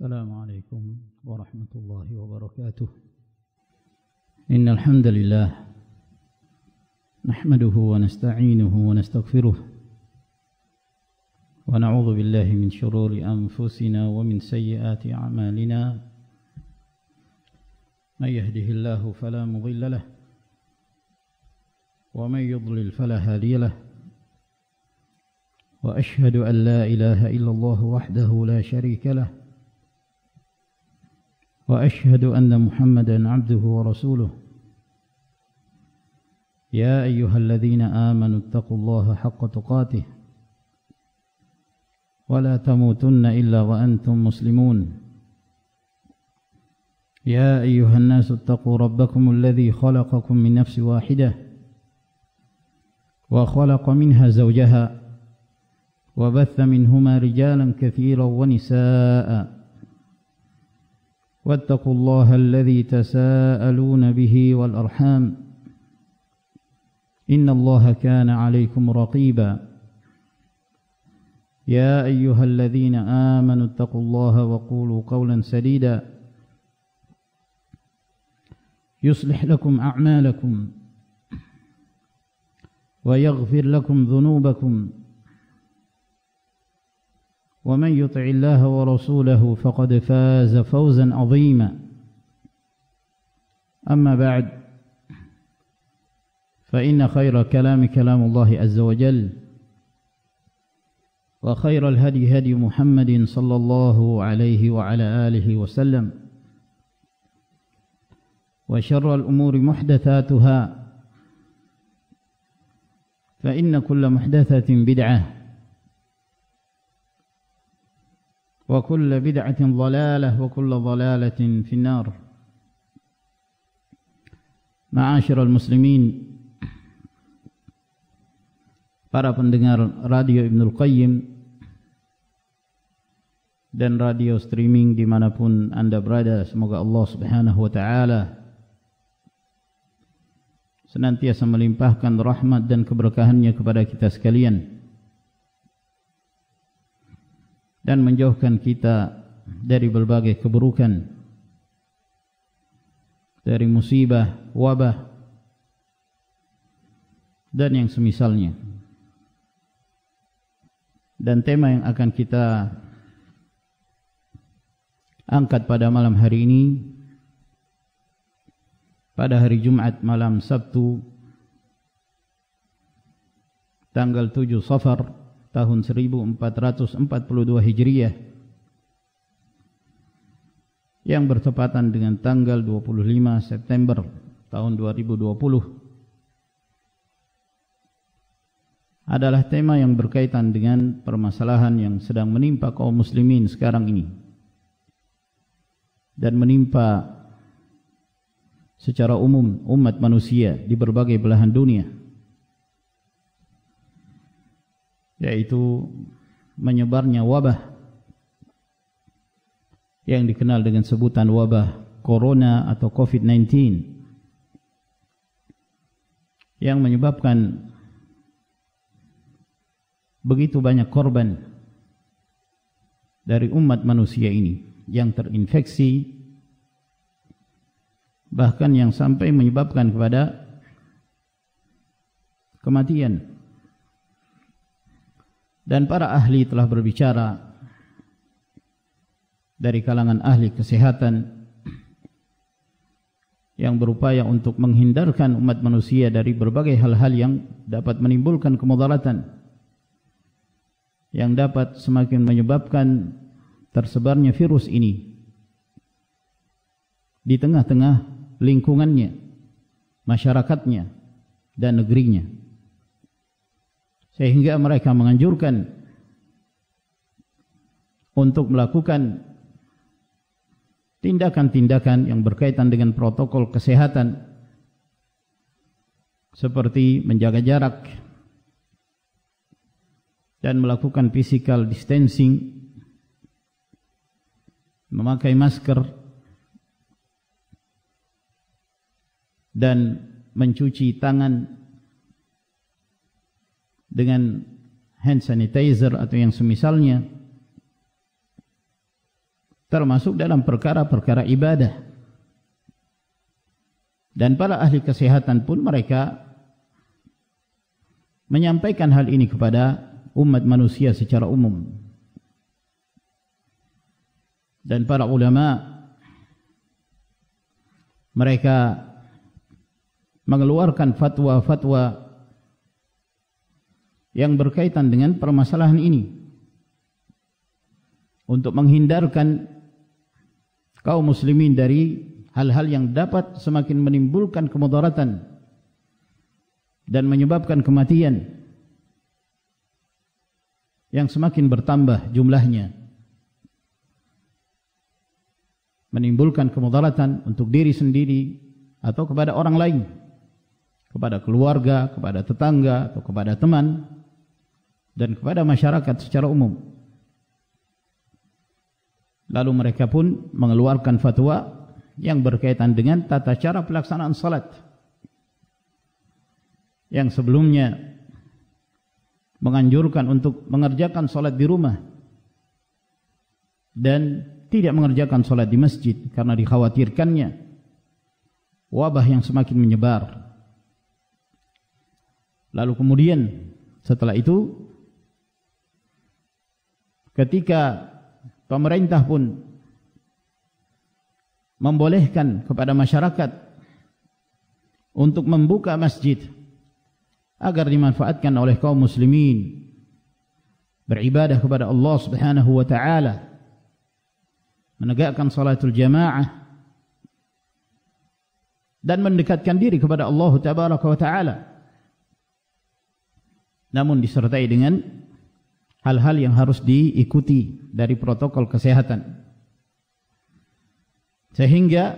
السلام عليكم ورحمة الله وبركاته. إن الحمد لله نحمده ونستعينه ونستغفره ونعوذ بالله من شرور أنفسنا ومن سيئات أعمالنا. من يهده الله فلا مضل له ومن يضلل فلا هادي له. وأشهد أن لا إله إلا الله وحده لا شريك له وأشهد أن محمدا عبده ورسوله. يا أيها الذين آمنوا اتقوا الله حق تقاته ولا تموتن إلا وأنتم مسلمون. يا أيها الناس اتقوا ربكم الذي خلقكم من نفس واحدة وخلق منها زوجها وبث منهما رجالا كثيرا ونساء. واتقوا الله الذي تساءلون به والأرحام إن الله كان عليكم رقيبا. يا أيها الذين آمنوا اتقوا الله وقولوا قولا سديدا يصلح لكم أعمالكم ويغفر لكم ذنوبكم ومن يطع الله ورسوله فقد فاز فوزا عظيما. أما بعد فإن خير كلام كلام الله عز وجل وخير الهدي هدي محمد صلى الله عليه وعلى آله وسلم وشر الأمور محدثاتها فإن كل محدثة بدعة وكل بدعة ضلالة وكل ضلالة في النار. معاشر المسلمين, para pendengar radio Ibnul Qayyim dan radio streaming dimanapun Anda berada, semoga Allah Subhanahu wa ta'ala senantiasa melimpahkan rahmat dan keberkahannya kepada kita sekalian dan menjauhkan kita dari berbagai keburukan, dari musibah, wabah, dan yang semisalnya. Dan tema yang akan kita angkat pada malam hari ini, pada hari Jumat malam Sabtu tanggal 7 Safar tahun 1442 Hijriah yang bertepatan dengan tanggal 25 September tahun 2020 adalah tema yang berkaitan dengan permasalahan yang sedang menimpa kaum muslimin sekarang ini dan menimpa secara umum umat manusia di berbagai belahan dunia, yaitu menyebarnya wabah yang dikenal dengan sebutan wabah corona atau COVID-19 yang menyebabkan begitu banyak korban dari umat manusia ini yang terinfeksi, bahkan yang sampai menyebabkan kepada kematian. Dan para ahli telah berbicara dari kalangan ahli kesehatan yang berupaya untuk menghindarkan umat manusia dari berbagai hal-hal yang dapat menimbulkan kemudaratan, yang dapat semakin menyebabkan tersebarnya virus ini di tengah-tengah lingkungannya, masyarakatnya, dan negerinya. Sehingga mereka menganjurkan untuk melakukan tindakan-tindakan yang berkaitan dengan protokol kesehatan seperti menjaga jarak dan melakukan physical distancing, memakai masker dan mencuci tangan dengan hand sanitizer atau yang semisalnya, termasuk dalam perkara-perkara ibadah. Dan para ahli kesehatan pun mereka menyampaikan hal ini kepada umat manusia secara umum. Dan para ulama mereka mengeluarkan fatwa-fatwa yang berkaitan dengan permasalahan ini untuk menghindarkan kaum muslimin dari hal-hal yang dapat semakin menimbulkan kemudaratan dan menyebabkan kematian yang semakin bertambah jumlahnya, menimbulkan kemudaratan untuk diri sendiri atau kepada orang lain, kepada keluarga, kepada tetangga, atau kepada teman, dan kepada masyarakat secara umum. Lalu mereka pun mengeluarkan fatwa yang berkaitan dengan tata cara pelaksanaan salat, yang sebelumnya menganjurkan untuk mengerjakan salat di rumah dan tidak mengerjakan salat di masjid karena dikhawatirkannya wabah yang semakin menyebar. Lalu kemudian setelah itu, ketika pemerintah pun membolehkan kepada masyarakat untuk membuka masjid agar dimanfaatkan oleh kaum muslimin beribadah kepada Allah Subhanahu wa taala, menegakkan salatul jamaah dan mendekatkan diri kepada Allah Tabaraka wa taala, namun disertai dengan hal-hal yang harus diikuti dari protokol kesehatan. Sehingga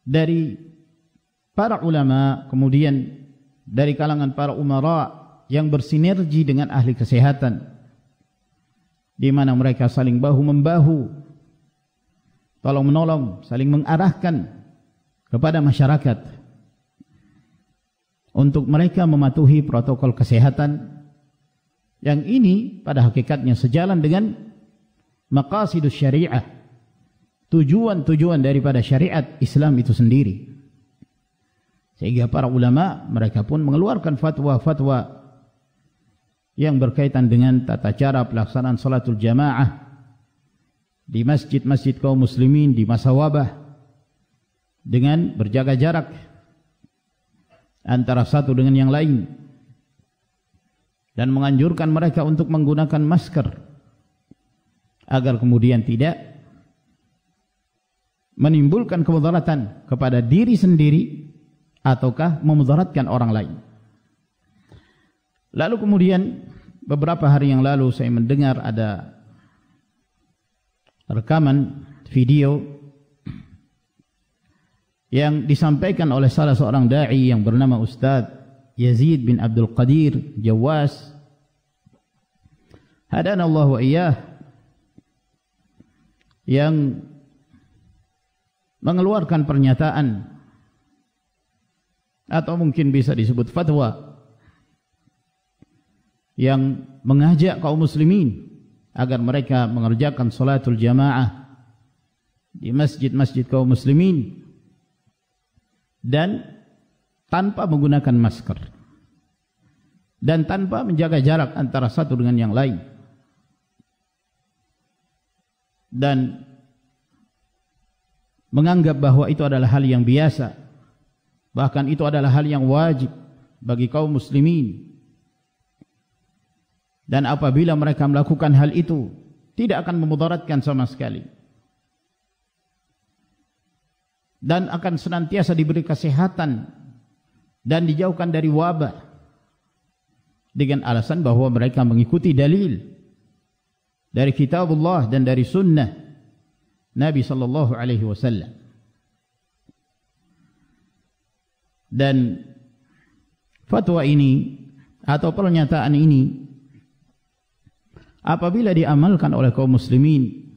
dari para ulama, kemudian dari kalangan para umara yang bersinergi dengan ahli kesehatan, di mana mereka saling bahu-membahu, tolong-menolong, saling mengarahkan kepada masyarakat untuk mereka mematuhi protokol kesehatan yang ini pada hakikatnya sejalan dengan maqasidus syariah, tujuan-tujuan daripada syariat Islam itu sendiri. Sehingga para ulama mereka pun mengeluarkan fatwa-fatwa yang berkaitan dengan tata cara pelaksanaan salatul jamaah di masjid-masjid kaum muslimin di masa wabah, dengan berjaga jarak antara satu dengan yang lain, dan menganjurkan mereka untuk menggunakan masker agar kemudian tidak menimbulkan kemudaratan kepada diri sendiri ataukah memudaratkan orang lain. Lalu kemudian beberapa hari yang lalu saya mendengar ada rekaman video yang disampaikan oleh salah seorang da'i yang bernama Ustaz Yazid bin Abdul Qadir Jawas, hadanallahu wa iyyah, yang mengeluarkan pernyataan atau mungkin bisa disebut fatwa yang mengajak kaum muslimin agar mereka mengerjakan salatul jamaah di masjid-masjid kaum muslimin dan tanpa menggunakan masker dan tanpa menjaga jarak antara satu dengan yang lain, dan menganggap bahwa itu adalah hal yang biasa, bahkan itu adalah hal yang wajib bagi kaum muslimin, dan apabila mereka melakukan hal itu tidak akan memudaratkan sama sekali dan akan senantiasa diberi kesehatan dan dijauhkan dari wabah, dengan alasan bahwa mereka mengikuti dalil dari kitabullah dan dari sunnah Nabi sallallahu alaihi wasallam. Dan fatwa ini atau pernyataan ini apabila diamalkan oleh kaum muslimin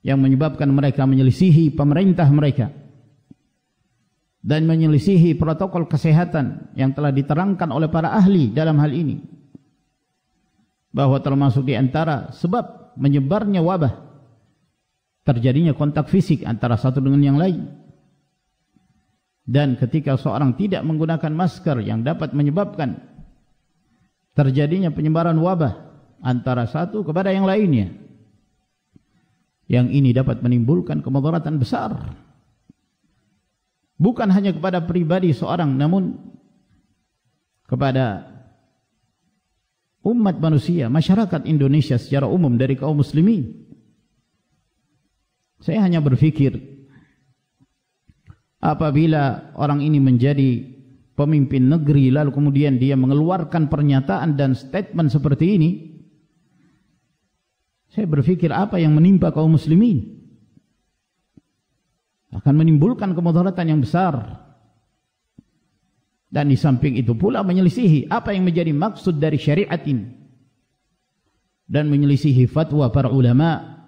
yang menyebabkan mereka menyelisihi pemerintah mereka dan menyelisihi protokol kesehatan yang telah diterangkan oleh para ahli dalam hal ini, bahwa termasuk di antara sebab menyebarnya wabah, terjadinya kontak fisik antara satu dengan yang lain. Dan ketika seorang tidak menggunakan masker yang dapat menyebabkan terjadinya penyebaran wabah antara satu kepada yang lainnya, yang ini dapat menimbulkan kemudaratan besar, bukan hanya kepada pribadi seorang, namun kepada umat manusia, masyarakat Indonesia secara umum dari kaum muslimin. Saya hanya berpikir, apabila orang ini menjadi pemimpin negeri lalu kemudian dia mengeluarkan pernyataan dan statement seperti ini, saya berpikir apa yang menimpa kaum muslimin? Akan menimbulkan kemudaratan yang besar. Dan di samping itu pula menyelisihi apa yang menjadi maksud dari syariat ini, dan menyelisihi fatwa para ulama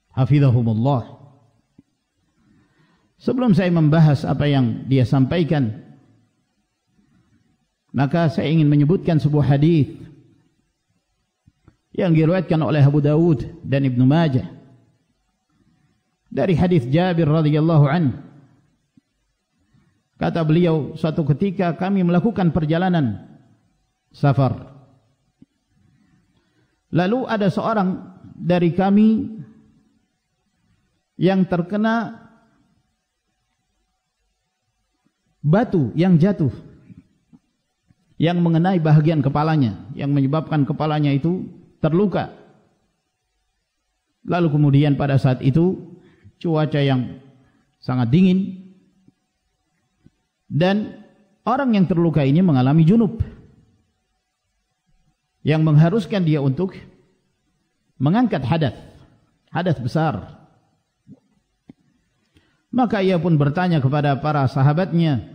hafizahumullah. Sebelum saya membahas apa yang dia sampaikan, maka saya ingin menyebutkan sebuah hadis yang diriwayatkan oleh Abu Dawud dan Ibnu Majah dari hadis Jabir radhiyallahu anhu. Kata beliau, suatu ketika kami melakukan perjalanan safar, lalu ada seorang dari kami yang terkena batu yang jatuh, yang mengenai bahagian kepalanya, yang menyebabkan kepalanya itu terluka. Lalu kemudian pada saat itu cuaca yang sangat dingin, dan orang yang terluka ini mengalami junub, yang mengharuskan dia untuk mengangkat hadas besar. Maka ia pun bertanya kepada para sahabatnya,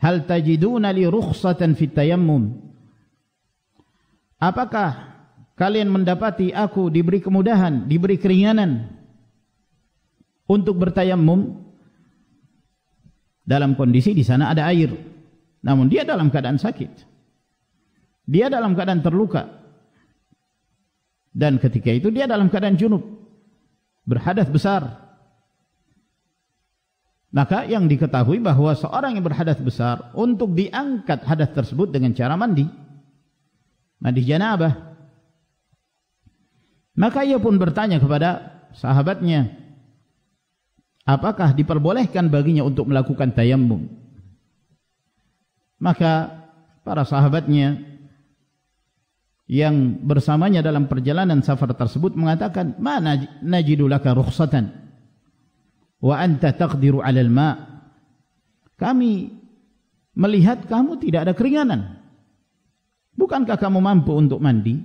hal tajiduna li rukhsatan fit tayammum? Apakah kalian mendapati aku diberi kemudahan, diberi keringanan untuk bertayammum? Dalam kondisi di sana ada air, namun dia dalam keadaan sakit, dia dalam keadaan terluka, dan ketika itu dia dalam keadaan junub, berhadas besar. Maka yang diketahui bahwa seorang yang berhadas besar, untuk diangkat hadas tersebut dengan cara mandi janabah. Maka ia pun bertanya kepada sahabatnya, apakah diperbolehkan baginya untuk melakukan tayammum? Maka para sahabatnya yang bersamanya dalam perjalanan safar tersebut mengatakan, ma najidu laka rukhsatan wa anta taqdiru 'alal ma'. Kami melihat kamu tidak ada keringanan. Bukankah kamu mampu untuk mandi?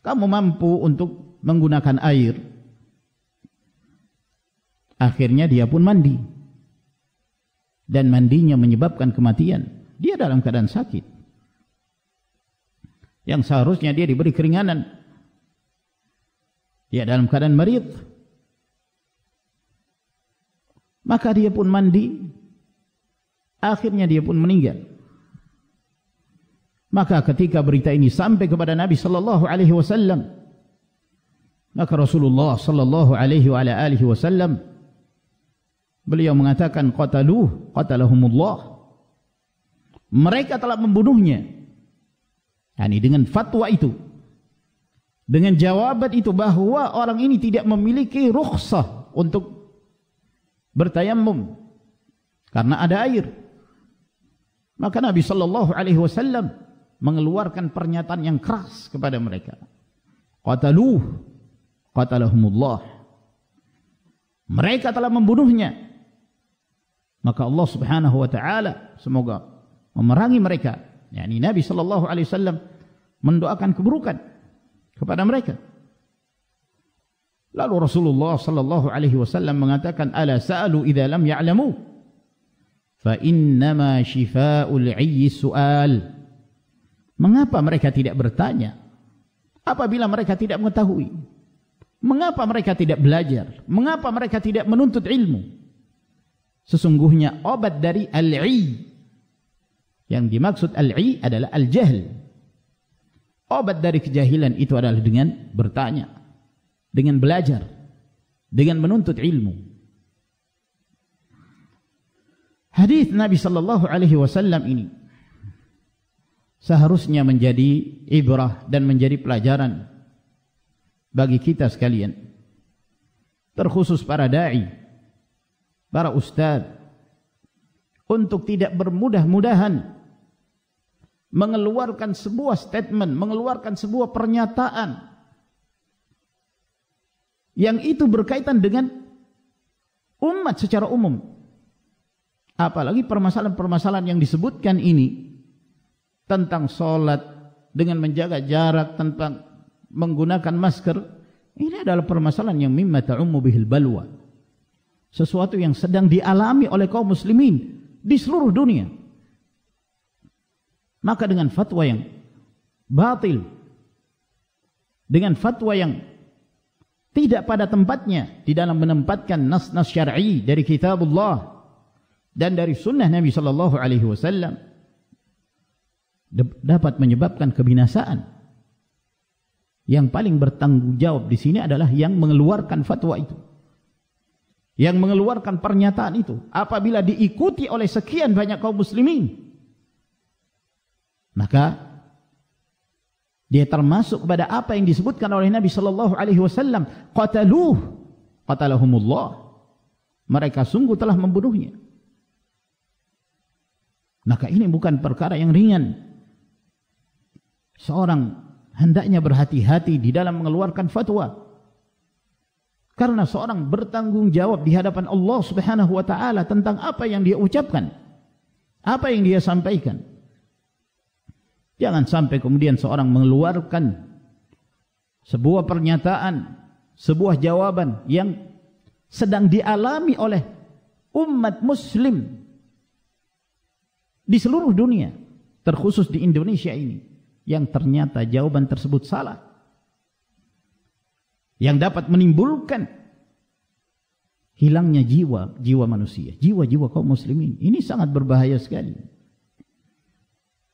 Kamu mampu untuk menggunakan air? Akhirnya dia pun mandi, dan mandinya menyebabkan kematian. Dia dalam keadaan sakit, yang seharusnya dia diberi keringanan. Dia dalam keadaan marid, maka dia pun mandi. Akhirnya dia pun meninggal. Maka ketika berita ini sampai kepada Nabi sallallahu alaihi wasallam, maka Rasulullah sallallahu alaihi wasallam beliau mengatakan, qatalahumullah, mereka telah membunuhnya. Yani dengan fatwa itu, dengan jawaban itu bahwa orang ini tidak memiliki rukhsah untuk bertayammum karena ada air. Maka Nabi sallallahu alaihi wasallam mengeluarkan pernyataan yang keras kepada mereka. Qatalahumullah. Mereka telah membunuhnya. Maka Allah Subhanahu wa taala semoga memerangi mereka. Yani Nabi sallallahu alaihi wasallam mendoakan keburukan kepada mereka. Lalu Rasulullah sallallahu alaihi wasallam mengatakan, ala sa'alu idza lam ya'lamu fa innama shifaa'ul 'ayyi su'al. Mengapa mereka tidak bertanya apabila mereka tidak mengetahui? Mengapa mereka tidak belajar? Mengapa mereka tidak menuntut ilmu? Sesungguhnya obat dari al-'i, yang dimaksud al-'i adalah al-jahl. Obat dari kejahilan itu adalah dengan bertanya, dengan belajar, dengan menuntut ilmu. Hadis Nabi sallallahu alaihi wasallam ini seharusnya menjadi ibrah dan menjadi pelajaran bagi kita sekalian, terkhusus para dai, para ustaz, untuk tidak bermudah-mudahan mengeluarkan sebuah statement, mengeluarkan sebuah pernyataan yang itu berkaitan dengan umat secara umum. Apalagi permasalahan-permasalahan yang disebutkan ini tentang sholat dengan menjaga jarak, tentang menggunakan masker, ini adalah permasalahan yang mimma ta'ummu bihil balwa, sesuatu yang sedang dialami oleh kaum muslimin di seluruh dunia. Maka dengan fatwa yang batil, dengan fatwa yang tidak pada tempatnya di dalam menempatkan nas-nas syar'i dari kitabullah dan dari sunnah Nabi sallallahu alaihi wasallam, dapat menyebabkan kebinasaan. Yang paling bertanggung jawab di sini adalah yang mengeluarkan fatwa itu, yang mengeluarkan pernyataan itu. Apabila diikuti oleh sekian banyak kaum muslimin, maka dia termasuk kepada apa yang disebutkan oleh Nabi sallallahu alaihi wasallam, qatalahumullah, mereka sungguh telah membunuhnya. Maka ini bukan perkara yang ringan. Seorang hendaknya berhati-hati di dalam mengeluarkan fatwa, karena seorang bertanggung jawab di hadapan Allah Subhanahu wa taala tentang apa yang dia ucapkan, apa yang dia sampaikan. Jangan sampai kemudian seorang mengeluarkan sebuah pernyataan, sebuah jawaban yang sedang dialami oleh umat muslim di seluruh dunia, terkhusus di Indonesia ini, yang ternyata jawaban tersebut salah, yang dapat menimbulkan hilangnya jiwa manusia, jiwa kaum muslimin. Ini sangat berbahaya sekali.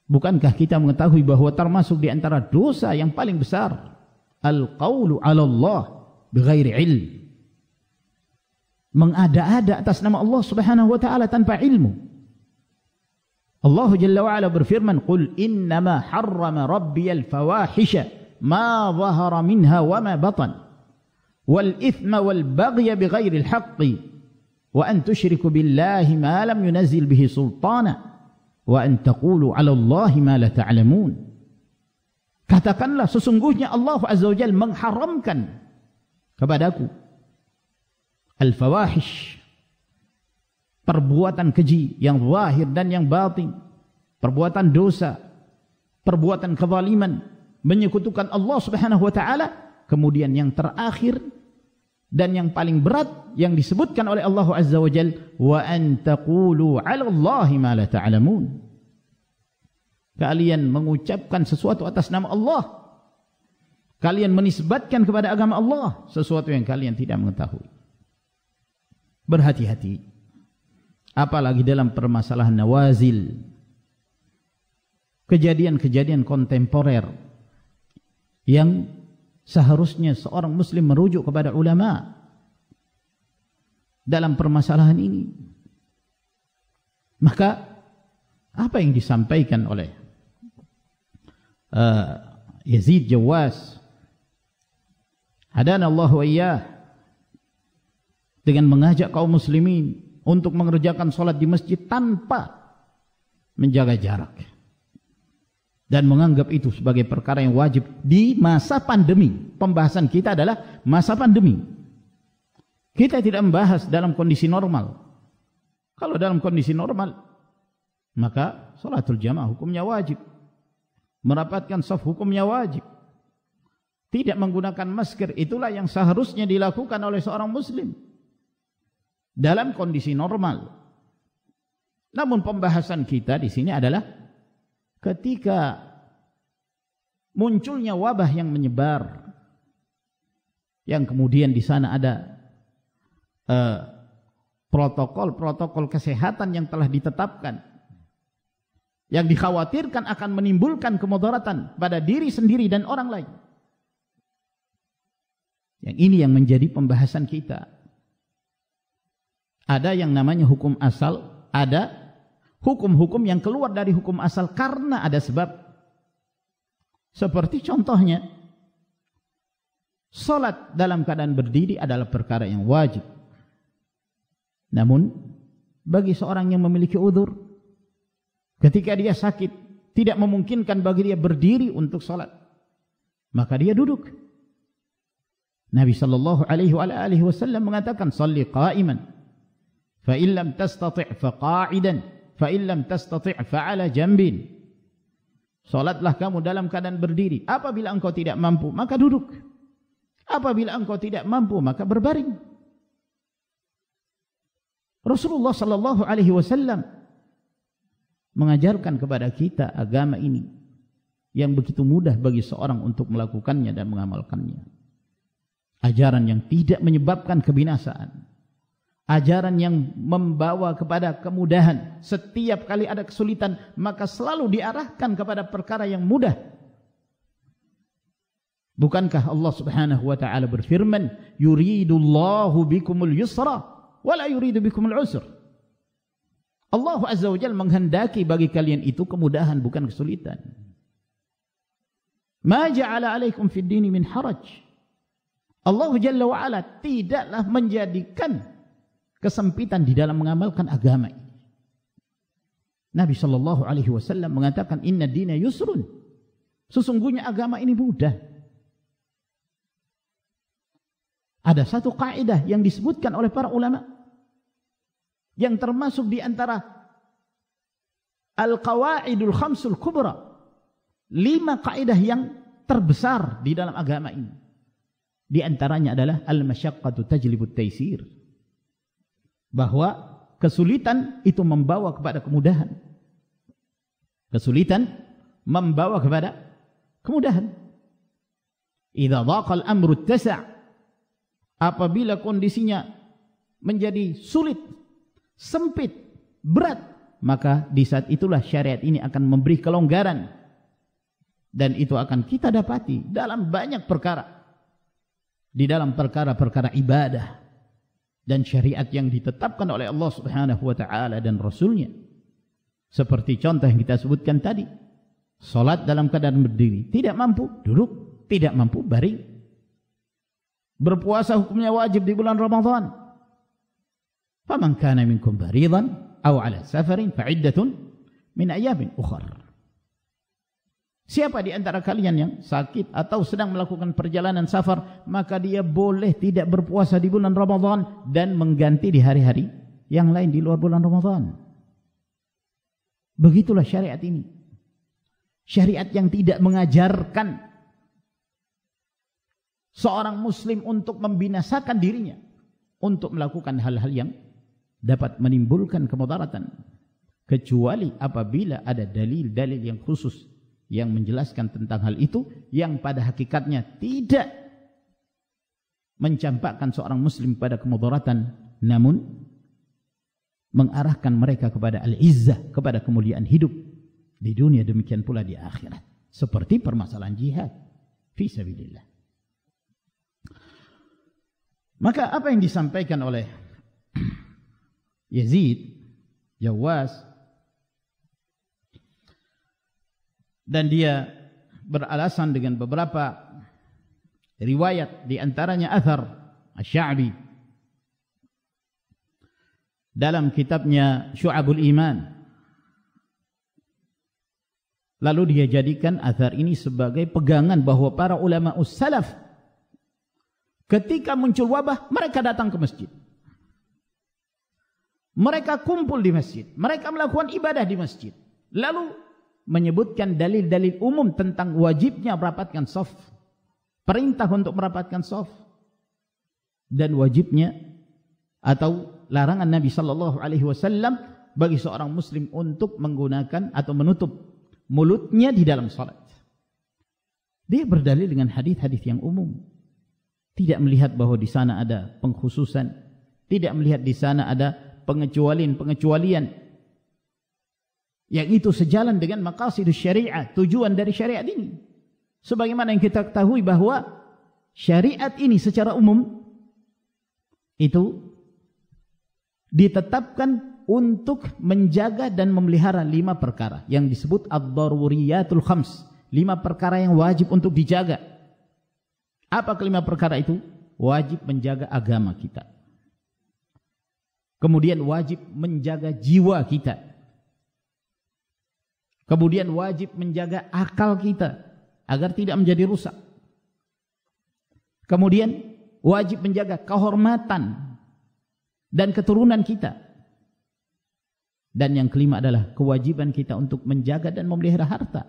Bukankah kita mengetahui bahwa termasuk di antara dosa yang paling besar al-qaulu 'ala Allah bighairi ilm, mengada-ada atas nama Allah Subhanahu wa taala tanpa ilmu. Allah Jalla wa Ala berfirman, "Qul innama harrama rabbiyal fawahisha ma dhahara minha wa ma batan wal ithma wal baghya bighairi al-haqqi wa an tusyriku billahi ma lam yunazzil bihi sultana wa an taqulu 'ala Allahi ma la ta'lamun." Katakanlah, sesungguhnya Allah Azza wa Jalla mengharamkan kepadaku al-fawahish, perbuatan keji yang zahir dan yang batin, perbuatan dosa, perbuatan kezaliman, menyekutukan Allah Subhanahu wa taala. Kemudian yang terakhir dan yang paling berat yang disebutkan oleh Allah Azza wa Jalla, wa an taqulu 'ala Allahi ma la ta'lamun. Kalian mengucapkan sesuatu atas nama Allah, kalian menisbatkan kepada agama Allah sesuatu yang kalian tidak mengetahui. Berhati-hati, apalagi dalam permasalahan nawazil, kejadian-kejadian kontemporer yang seharusnya seorang muslim merujuk kepada ulama dalam permasalahan ini. Maka apa yang disampaikan oleh Yazid Jawas, hadana Allah wa iyyah, dengan mengajak kaum muslimin untuk mengerjakan sholat di masjid tanpa menjaga jarak dan menganggap itu sebagai perkara yang wajib di masa pandemi. Pembahasan kita adalah masa pandemi. Kita tidak membahas dalam kondisi normal. Kalau dalam kondisi normal, maka sholatul jamaah hukumnya wajib, merapatkan shaf hukumnya wajib, tidak menggunakan masker itulah yang seharusnya dilakukan oleh seorang muslim dalam kondisi normal. Namun pembahasan kita di sini adalah ketika munculnya wabah yang menyebar, yang kemudian di sana ada protokol kesehatan yang telah ditetapkan, yang dikhawatirkan akan menimbulkan kemudaratan pada diri sendiri dan orang lain. Yang ini yang menjadi pembahasan kita. Ada yang namanya hukum asal, ada hukum-hukum yang keluar dari hukum asal karena ada sebab. Seperti contohnya, salat dalam keadaan berdiri adalah perkara yang wajib. Namun bagi seorang yang memiliki uzur, ketika dia sakit, tidak memungkinkan bagi dia berdiri untuk salat, maka dia duduk. Nabi sallallahu alaihi wasallam mengatakan, "Shalli qa'iman, fa in lam tastati' fa qa'idan, fa in lam tastati' fa 'ala jambin." Salatlah kamu dalam keadaan berdiri. Apabila engkau tidak mampu, maka duduk. Apabila engkau tidak mampu, maka berbaring. Rasulullah sallallahu alaihi wasallam mengajarkan kepada kita agama ini yang begitu mudah bagi seorang untuk melakukannya dan mengamalkannya. Ajaran yang tidak menyebabkan kebinasaan. Ajaran yang membawa kepada kemudahan. Setiap kali ada kesulitan, maka selalu diarahkan kepada perkara yang mudah. Bukankah Allah Subhanahu wa taala berfirman, "Yuridullahu bikumul yusra wa la yuridu bikumul usr." Allah Azza wa Jalla menghendaki bagi kalian itu kemudahan, bukan kesulitan. Ma ja'ala 'alaikum fid dini min haraj. Allah Jalla wa ala tidaklah menjadikan kesempitan di dalam mengamalkan agama ini. Nabi sallallahu alaihi wasallam mengatakan, "Inna dina yusrun." Sesungguhnya agama ini mudah. Ada satu kaidah yang disebutkan oleh para ulama yang termasuk di antara al-qawaidul khamsul kubra, 5 kaidah yang terbesar di dalam agama ini. Di antaranya adalah al-masyaqqatu tajlibut taysir. Bahwa kesulitan itu membawa kepada kemudahan. Kesulitan membawa kepada kemudahan. Idza dhaqa al-amru ittasa'. Apabila kondisinya menjadi sulit, sempit, berat, maka di saat itulah syariat ini akan memberi kelonggaran. Dan itu akan kita dapati dalam banyak perkara. Di dalam perkara-perkara ibadah dan syariat yang ditetapkan oleh Allah Subhanahu wa taala dan Rasulnya. Seperti contoh yang kita sebutkan tadi, salat dalam keadaan berdiri, tidak mampu duduk, tidak mampu baring. Berpuasa hukumnya wajib di bulan Ramadan. Faman kana minkum maridan aw ala safarin fa iddatun min ayamin ukhra. Siapa di antara kalian yang sakit atau sedang melakukan perjalanan safar, maka dia boleh tidak berpuasa di bulan Ramadan dan mengganti di hari-hari yang lain di luar bulan Ramadan. Begitulah syariat ini. Syariat yang tidak mengajarkan seorang muslim untuk membinasakan dirinya, untuk melakukan hal-hal yang dapat menimbulkan kemudaratan, kecuali apabila ada dalil-dalil yang khusus yang menjelaskan tentang hal itu, yang pada hakikatnya tidak mencampakkan seorang muslim pada kemudaratan, namun mengarahkan mereka kepada al-izzah, kepada kemuliaan hidup di dunia, demikian pula di akhirat. Seperti permasalahan jihad fi sabilillah. Maka apa yang disampaikan oleh Yazid Jawaz, dan dia beralasan dengan beberapa riwayat, di antaranya athar Asy-Sya'bi dalam kitabnya Syu'abul Iman. Lalu dia jadikan athar ini sebagai pegangan bahwa para ulama salaf ketika muncul wabah, mereka datang ke masjid. Mereka kumpul di masjid, mereka melakukan ibadah di masjid. Lalu menyebutkan dalil-dalil umum tentang wajibnya merapatkan shaf, perintah untuk merapatkan shaf, dan wajibnya atau larangan Nabi sallallahu alaihi wasallam bagi seorang muslim untuk menggunakan atau menutup mulutnya di dalam salat. Dia berdalil dengan hadis-hadis yang umum, tidak melihat bahwa di sana ada pengkhususan, tidak melihat di sana ada pengecualian-pengecualian. yang itu sejalan dengan maqasidus syariah, tujuan dari syariat ini. Sebagaimana yang kita ketahui bahwa syariat ini secara umum itu ditetapkan untuk menjaga dan memelihara 5 perkara yang disebut ad-daruriyatul khams, 5 perkara yang wajib untuk dijaga. Apa kelima perkara itu? Wajib menjaga agama kita, kemudian wajib menjaga jiwa kita, kemudian wajib menjaga akal kita agar tidak menjadi rusak, kemudian wajib menjaga kehormatan dan keturunan kita, dan yang kelima adalah kewajiban kita untuk menjaga dan memelihara harta.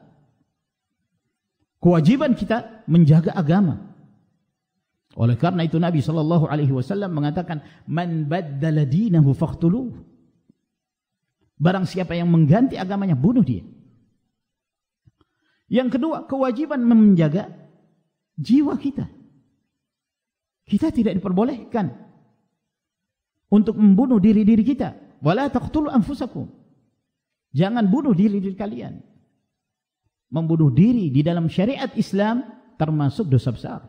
Kewajiban kita menjaga agama. Oleh karena itu Nabi SAW mengatakan, man baddala dinahu faqtuluh. Barang siapa yang mengganti agamanya, bunuh dia. Yang kedua, kewajiban menjaga jiwa kita. Kita tidak diperbolehkan untuk membunuh diri-diri kita. Wala taqtulu anfusakum. Jangan bunuh diri-diri kalian. Membunuh diri di dalam syariat Islam termasuk dosa besar.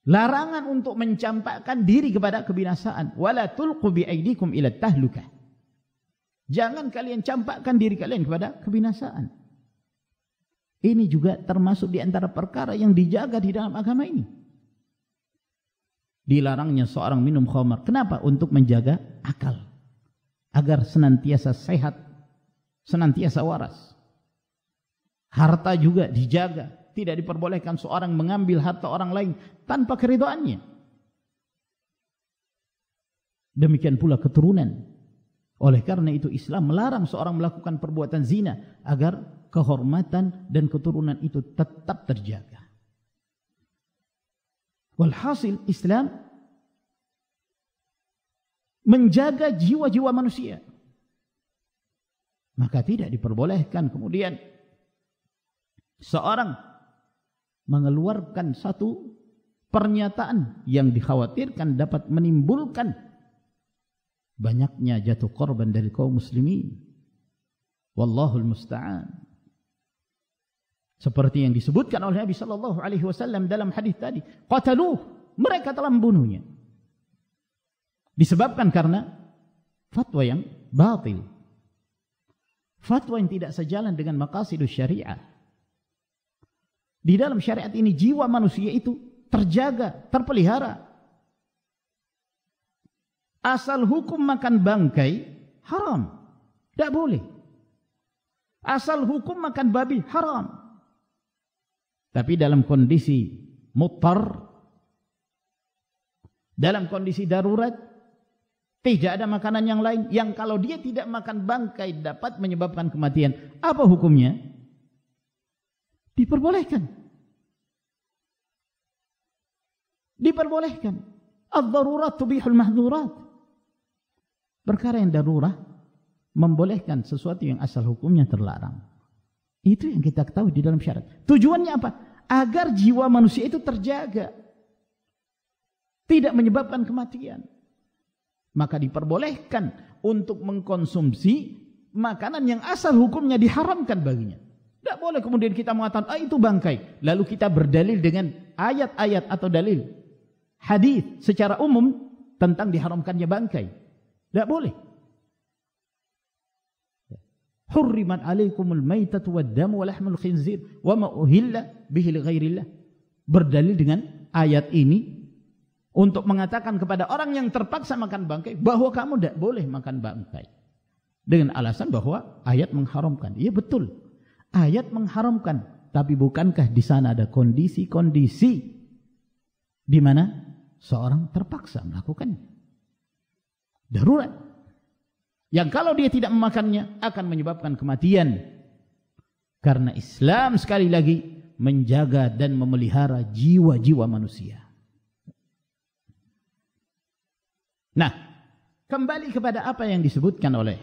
Larangan untuk mencampakkan diri kepada kebinasaan. Wala tulqu biaidikum ila tahlukah. Jangan kalian campakkan diri kalian kepada kebinasaan. Ini juga termasuk di antara perkara yang dijaga di dalam agama ini. Dilarangnya seorang minum khamar. Kenapa? Untuk menjaga akal, agar senantiasa sehat, senantiasa waras. Harta juga dijaga. Tidak diperbolehkan seorang mengambil harta orang lain tanpa keridhaannya. Demikian pula keturunan. Oleh karena itu Islam melarang seorang melakukan perbuatan zina agar kehormatan dan keturunan itu tetap terjaga. Walhasil Islam menjaga jiwa-jiwa manusia. Maka tidak diperbolehkan kemudian seorang mengeluarkan satu pernyataan yang dikhawatirkan dapat menimbulkan banyaknya jatuh korban dari kaum muslimin. Wallahul musta'an. Seperti yang disebutkan oleh Nabi sallallahu alaihi wasallam dalam hadis tadi, qataluh, mereka telah membunuhnya. Disebabkan karena fatwa yang batil. Fatwa yang tidak sejalan dengan maqasidus syariah. Di dalam syariat ini jiwa manusia itu terjaga, terpelihara. Asal hukum makan bangkai haram, tidak boleh. Asal hukum makan babi haram. Tapi dalam kondisi muttar, dalam kondisi darurat, tidak ada makanan yang lain yang kalau dia tidak makan bangkai dapat menyebabkan kematian. Apa hukumnya? Diperbolehkan. Diperbolehkan. Ad-darurat tubihul mahdzurat. Perkara yang darurat membolehkan sesuatu yang asal hukumnya terlarang. Itu yang kita ketahui di dalam syariat. Tujuannya apa? Agar jiwa manusia itu terjaga. Tidak menyebabkan kematian. Maka diperbolehkan untuk mengkonsumsi makanan yang asal hukumnya diharamkan baginya. Tidak boleh kemudian kita mengatakan, itu bangkai. Lalu kita berdalil dengan ayat-ayat atau dalil hadis secara umum tentang diharamkannya bangkai. Tidak boleh. Hurrimat alaikumul maitatu waddamu wa lahmul khinzir wa ma uhilla bihi li ghairillah. Berdalil dengan ayat ini untuk mengatakan kepada orang yang terpaksa makan bangkai bahwa kamu tidak boleh makan bangkai. Dengan alasan bahwa ayat mengharamkan. Iya betul. Ayat mengharamkan, tapi bukankah di sana ada kondisi-kondisi di mana seorang terpaksa melakukannya? Darurat. Yang kalau dia tidak memakannya akan menyebabkan kematian. Karena Islam sekali lagi menjaga dan memelihara jiwa-jiwa manusia. Nah, kembali kepada apa yang disebutkan oleh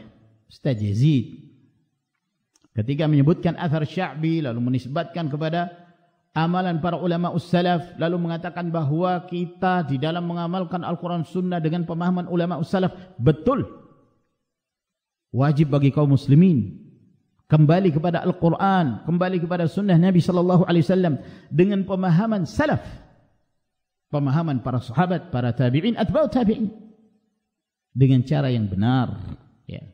Ustaz Yazid ketika menyebutkan athar Sya'bi, lalu menisbatkan kepada amalan para ulama ussalaf, lalu mengatakan bahwa kita di dalam mengamalkan Al-Quran Sunnah dengan pemahaman ulama ussalaf, betul. Wajib bagi kaum muslimin kembali kepada Al-Quran, kembali kepada sunnah Nabi sallallahu alaihi wasallam dengan pemahaman salaf, pemahaman para sahabat, para tabi'in, atba'ut tabi'in, dengan cara yang benar, ya.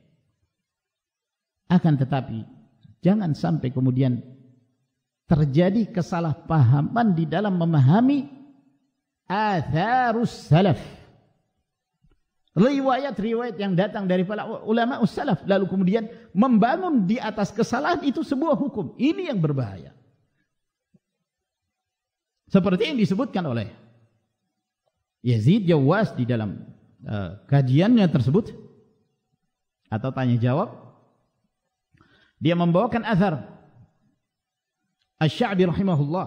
Akan tetapi jangan sampai kemudian terjadi kesalahpahaman di dalam memahami atharus salaf, riwayat-riwayat yang datang dari para ulama salaf, lalu kemudian membangun di atas kesalahan itu sebuah hukum. Ini yang berbahaya. Seperti yang disebutkan oleh Yazid Jawas di dalam kajiannya tersebut atau tanya jawab, dia membawakan athar Asy-Sya'bi rahimahullah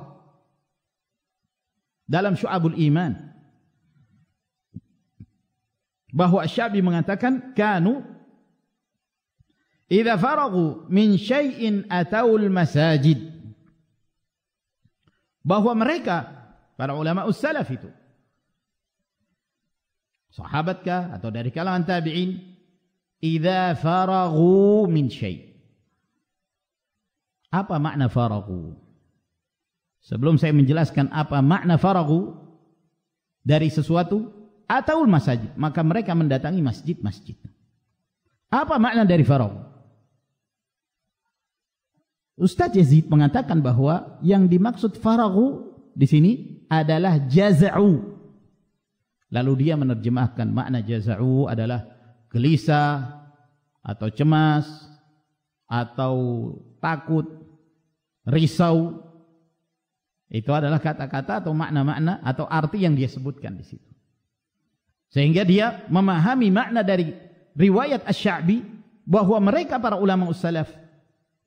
dalam Syu'abul Iman, bahwa Asy-Sya'bi mengatakan kanu idza faragu min syai'in ataul masajid, bahwa mereka para ulama salaf itu, sahabatkah atau dari kalangan tabi'in, idza faragu min syai'. Apa makna faragu? Sebelum saya menjelaskan apa makna faragu dari sesuatu atau masjid, maka mereka mendatangi masjid-masjid. Apa makna dari faragu? Ustaz Yazid mengatakan bahwa yang dimaksud faragu di sini adalah jaza'u. Lalu dia menerjemahkan makna jaza'u adalah gelisah atau cemas atau takut, risau. Itu adalah kata-kata atau makna-makna atau arti yang dia sebutkan di situ. Sehingga dia memahami makna dari riwayat Asy-Sya'bi bahwa mereka para ulama salaf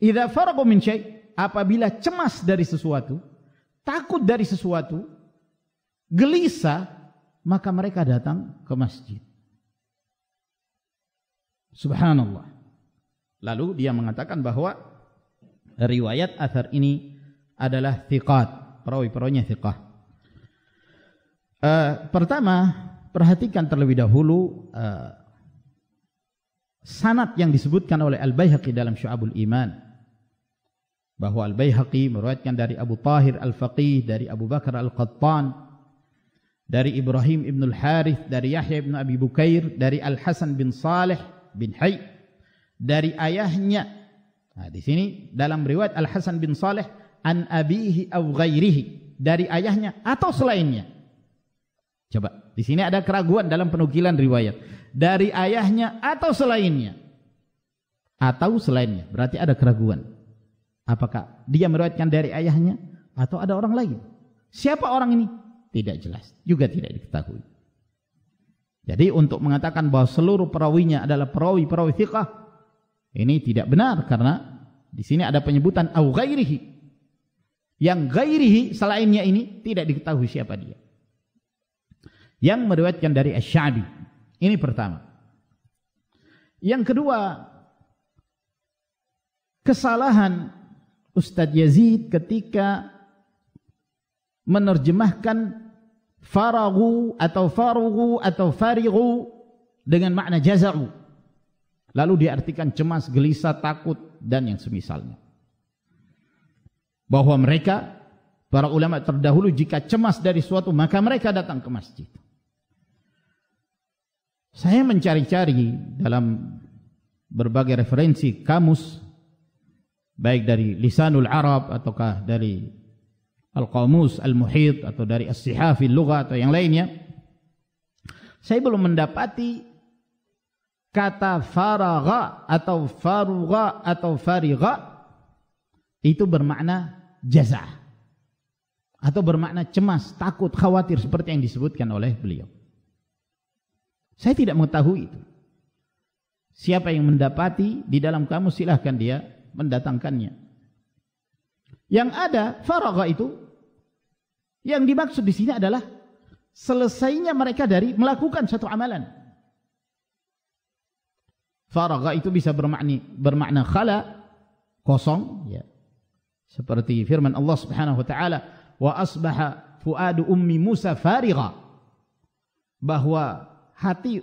idza faragu min syai', apabila cemas dari sesuatu, takut dari sesuatu, gelisah, maka mereka datang ke masjid. Subhanallah. Lalu dia mengatakan bahwa riwayat athar ini adalah thiqat, perawi-perawinya thiqah. Pertama, perhatikan terlebih dahulu sanad yang disebutkan oleh Al-Baihaqi dalam Syu'abul Iman, bahwa Al-Baihaqi meriwayatkan dari Abu Tahir Al-Faqih, dari Abu Bakar Al-Qattan, dari Ibrahim ibn Al-Harith, dari Yahya ibn Abi Bukair, dari Al-Hasan bin Salih bin Hay, dari ayahnya. Nah, di sini dalam riwayat Al-Hasan bin Salih an abihi aw ghairihi, dari ayahnya atau selainnya. Coba, di sini ada keraguan dalam penukilan riwayat. Dari ayahnya atau selainnya. Atau selainnya, berarti ada keraguan. Apakah dia meriwayatkan dari ayahnya atau ada orang lain? Siapa orang ini? Tidak jelas, juga tidak diketahui. Jadi untuk mengatakan bahwa seluruh perawinya adalah perawi-perawi thiqah, ini tidak benar, karena di sini ada penyebutan au ghairihi. Yang ghairihi selainnya ini tidak diketahui siapa dia. Yang meriwayatkan dari Asy-Sya'bi. Ini pertama. Yang kedua, kesalahan Ustadz Yazid ketika menerjemahkan faragu atau farugu atau farigu dengan makna jaza'u, lalu diartikan cemas, gelisah, takut dan yang semisalnya. Bahwa mereka para ulama terdahulu jika cemas dari suatu maka mereka datang ke masjid. Saya mencari-cari dalam berbagai referensi kamus, baik dari Lisanul Arab ataukah dari Al-Qamus Al-Muhit atau dari As-Sihafil Lugha atau yang lainnya, saya belum mendapati kata faragha atau farugha atau farigha itu bermakna jaza' atau bermakna cemas, takut, khawatir seperti yang disebutkan oleh beliau. Saya tidak mengetahui itu. Siapa yang mendapati di dalam kamus silahkan dia mendatangkannya. Yang ada faragha itu yang dimaksud di sini adalah selesainya mereka dari melakukan satu amalan. Faragha itu bisa bermakna khala, kosong, ya. Seperti firman Allah Subhanahu wa taala, wa asbaha fuadu ummi Musa farigha, bahwa hati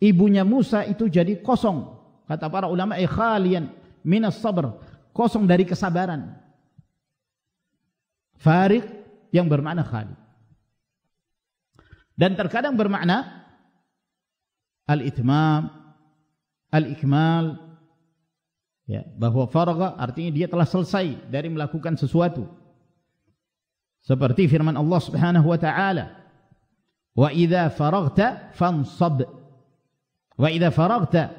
ibunya Musa itu jadi kosong, Kata para ulama, khalian minas sabr, kosong dari kesabaran. Farig yang bermakna khali. Dan terkadang bermakna al-itmam, al-ikmal, ya, bahwa faragha artinya dia telah selesai dari melakukan sesuatu. Seperti firman Allah Subhanahu wa taala, "Wa idza faraghta fansab." Wa idza faraghta,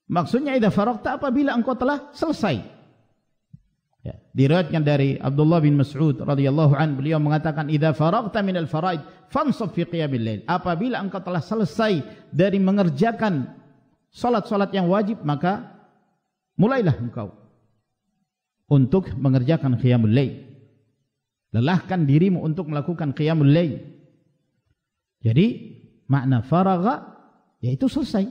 maksudnya idza faraghta apabila engkau telah selesai. Ya, diriwayatkan dari Abdullah bin Mas'ud radhiyallahu an, beliau mengatakan, "Idza faraghta minal faraid fansab fi qiyamil lail." Apabila engkau telah selesai dari mengerjakan salat-salat yang wajib, maka mulailah engkau untuk mengerjakan qiyamul lail. Lelahkan dirimu untuk melakukan qiyamul lail. Jadi makna faragha yaitu selesai.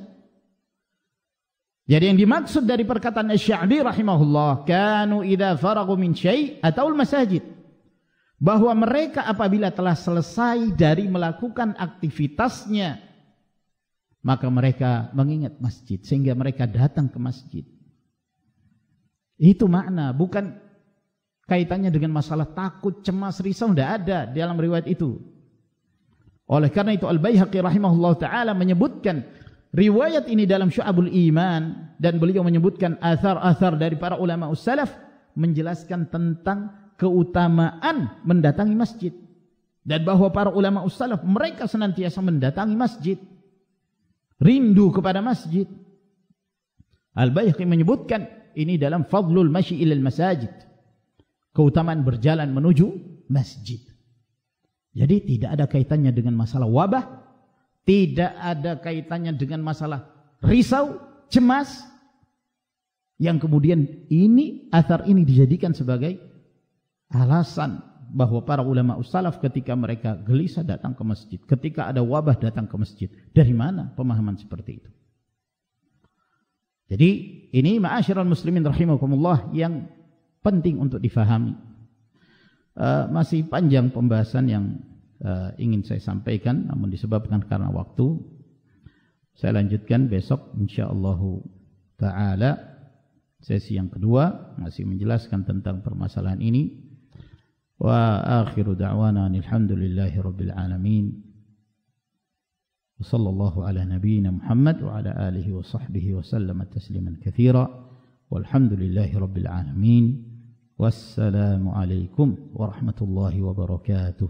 Jadi yang dimaksud dari perkataan Asy-Sya'bi rahimahullah, kanu idza faraghu min syai' ataul masajid, bahwa mereka apabila telah selesai dari melakukan aktivitasnya, maka mereka mengingat masjid, sehingga mereka datang ke masjid. Itu makna, bukan kaitannya dengan masalah takut, cemas, risau, tidak ada dalam riwayat itu. Oleh karena itu Al-Baihaqi rahimahullah ta'ala menyebutkan riwayat ini dalam Syu'abul Iman, dan beliau menyebutkan athar-athar dari para ulama ussalaf menjelaskan tentang keutamaan mendatangi masjid, dan bahwa para ulama ussalaf mereka senantiasa mendatangi masjid, rindu kepada masjid. Al-Baihaqi menyebutkan ini dalam Fadlul Masyi ilal Masajid, keutamaan berjalan menuju masjid. Jadi tidak ada kaitannya dengan masalah wabah, tidak ada kaitannya dengan masalah risau, cemas, yang kemudian ini, athar ini dijadikan sebagai alasan bahwa para ulama ussalaf ketika mereka gelisah datang ke masjid, ketika ada wabah datang ke masjid. Dari mana pemahaman seperti itu? Jadi ini ma'asyiral muslimin rahimakumullah yang penting untuk difahami. Masih panjang pembahasan yang ingin saya sampaikan, namun disebabkan karena waktu, saya lanjutkan besok insyaallah ta'ala. Sesi yang kedua masih menjelaskan tentang permasalahan ini. Wa akhiru da'wana alhamdulillahi rabbil alamin. Wa sallallahu ala nabiyyina Muhammad wa ala alihi wa sahbihi wa sallama tasliman katsira. Walhamdulillahi rabbil alamin. Wassalamu alaikum warahmatullahi wabarakatuh.